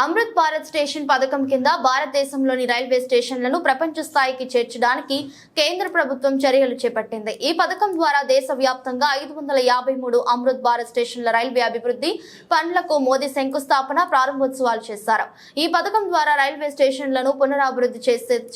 Amrit Bharat station పథకం కింద భారతదేశంలోని రైల్వే స్టేషన్లను ప్రపంచ స్థాయికి చేర్చడానికి కేంద్ర ప్రభుత్వం చర్యలు చేపట్టింది. ఈ పథకం ద్వారా దేశవ్యాప్తంగా 553 అమృత్ భారత్ స్టేషన్ల రైల్వే అభివృద్ధి పనులకు మోదీ శంకుస్థాపన ప్రారంభోత్సవాలు చేశారు. ఈ పథకం ద్వారా రైల్వే స్టేషన్లను పునరాభివృద్ధి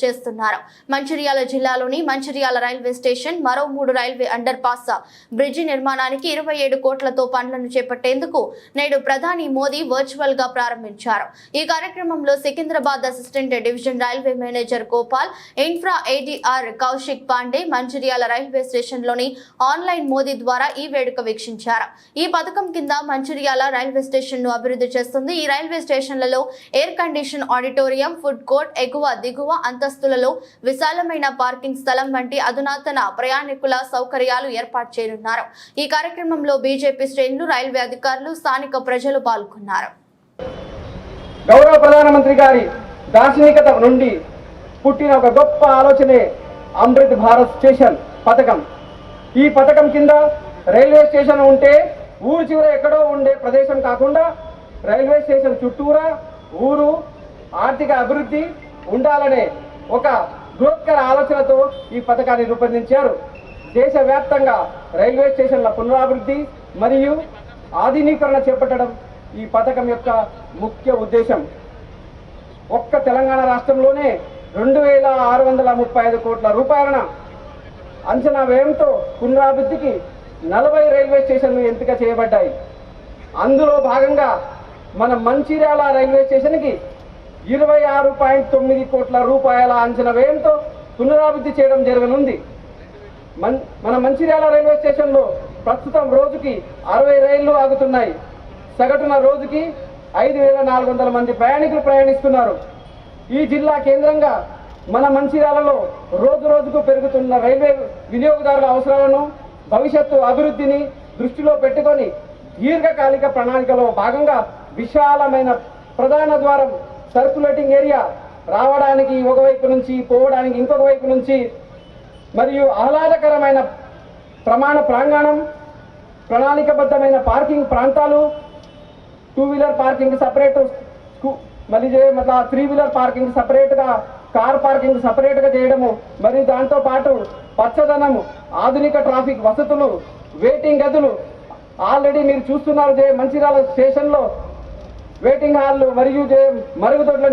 చేస్తున్నారు. మంచిర్యాల జిల్లాలోని మంచిర్యాల రైల్వే స్టేషన్ మరో 3 రైల్వే అండర్ పాస్ బ్రిడ్జి నిర్మాణానికి 27 కోట్లతో పనులను చేపట్టేందుకు నేడు ప్రధాని మోదీ వర్చువల్ గా ప్రారంభించారు. ఈ కార్యక్రమంలో Secunderabad assistant division railway manager Gopal, infra ADR Kaushik Pandey Mancherial railway station లోని ఆన్లైన్ మోదీ ద్వారా ఈ వేడుక వీక్షించారు. ఈ పథకం కింద మంచిర్యాల రైల్వే స్టేషన్ ను అభివృద్ధి చేస్తుంది. ఈ రైల్వే స్టేషన్లలో air condition auditorium, food court, ఎగువ దిగువ అంతస్తులలో విశాలమైన పార్కింగ్ స్థలం వంటి అధునాతన ప్రయాణికుల సౌకర్యాలు ఏర్పాటు చేయనున్నారు. ఈ కార్యక్రమంలో బీజేపీ శ్రేణులు, రైల్వే అధికారులు, స్థానిక ప్రజలు పాల్గొన్నారు. గౌరవ ప్రధానమంత్రి గారి దార్శనికత నుండి పుట్టిన ఒక గొప్ప ఆలోచనే అమృత్ భారత్ స్టేషన్ పథకం. ఈ పథకం కింద రైల్వే స్టేషన్ ఉంటే ఊరు చివర ఎక్కడో ఉండే ప్రదేశం కాకుండా రైల్వే స్టేషన్ చుట్టూరా ఊరు ఆర్థిక అభివృద్ధి ఉండాలనే ఒక బృహత్కర ఆలోచనతో ఈ పథకాన్ని రూపొందించారు. దేశవ్యాప్తంగా రైల్వే స్టేషన్ల పునరాభివృద్ధి మరియు ఆధునీకరణ చేపట్టడం ఈ పథకం యొక్క ముఖ్య ఉద్దేశం. ఒక్క తెలంగాణ రాష్ట్రంలోనే 2635 కోట్ల రూపాయల అంచనా వ్యయంతో పునరాభివృద్ధికి 40 రైల్వే స్టేషన్లు ఎంపిక చేయబడ్డాయి. అందులో భాగంగా మన మంచిర్యాల రైల్వే స్టేషన్కి 26.9 కోట్ల రూపాయల అంచనా వ్యయంతో పునరాభివృద్ధి చేయడం జరగనుంది. మన మంచిర్యాల రైల్వే స్టేషన్లో ప్రస్తుతం రోజుకి 60 రైళ్లు ఆగుతున్నాయి. సగటున రోజుకి 5400 మంది ప్రయాణికులు ప్రయాణిస్తున్నారు. ఈ జిల్లా కేంద్రంగా మన మంచిర్యాలలో రోజు రోజుకు పెరుగుతున్న రైల్వే వినియోగదారుల అవసరాలను, భవిష్యత్తు అభివృద్ధిని దృష్టిలో పెట్టుకొని దీర్ఘకాలిక ప్రణాళికలో భాగంగా విశాలమైన ప్రధాన ద్వారం, సర్క్యులేటింగ్ ఏరియా, రావడానికి ఒకవైపు నుంచి పోవడానికి ఇంకొక వైపు నుంచి, మరియు ఆహ్లాదకరమైన ప్రమాణ ప్రాంగణం, ప్రణాళికబద్ధమైన పార్కింగ్ ప్రాంతాలు, 2 వీలర్ పార్కింగ్ సపరేట్, మళ్ళీ 3 వీలర్ పార్కింగ్ సపరేట్గా, కార్ పార్కింగ్ సపరేట్గా చేయడము, మరియు దాంతో పాటు పచ్చదనము, ఆధునిక ట్రాఫిక్ వసతులు, వెయిటింగ్ గదులు. ఆల్రెడీ మీరు చూస్తున్నారు మంచిర్యాల స్టేషన్లో వెయిటింగ్ హాల్లు మరియు మరుగుదొడ్ల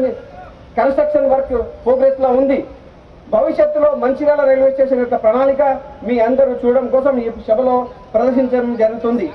కన్స్ట్రక్షన్ వర్క్ ప్రోగ్రెస్లో ఉంది. భవిష్యత్తులో మంచిర్యాల రైల్వే స్టేషన్ యొక్క ప్రణాళిక మీ అందరూ చూడడం కోసం ఈ సభలో ప్రదర్శించడం జరుగుతుంది.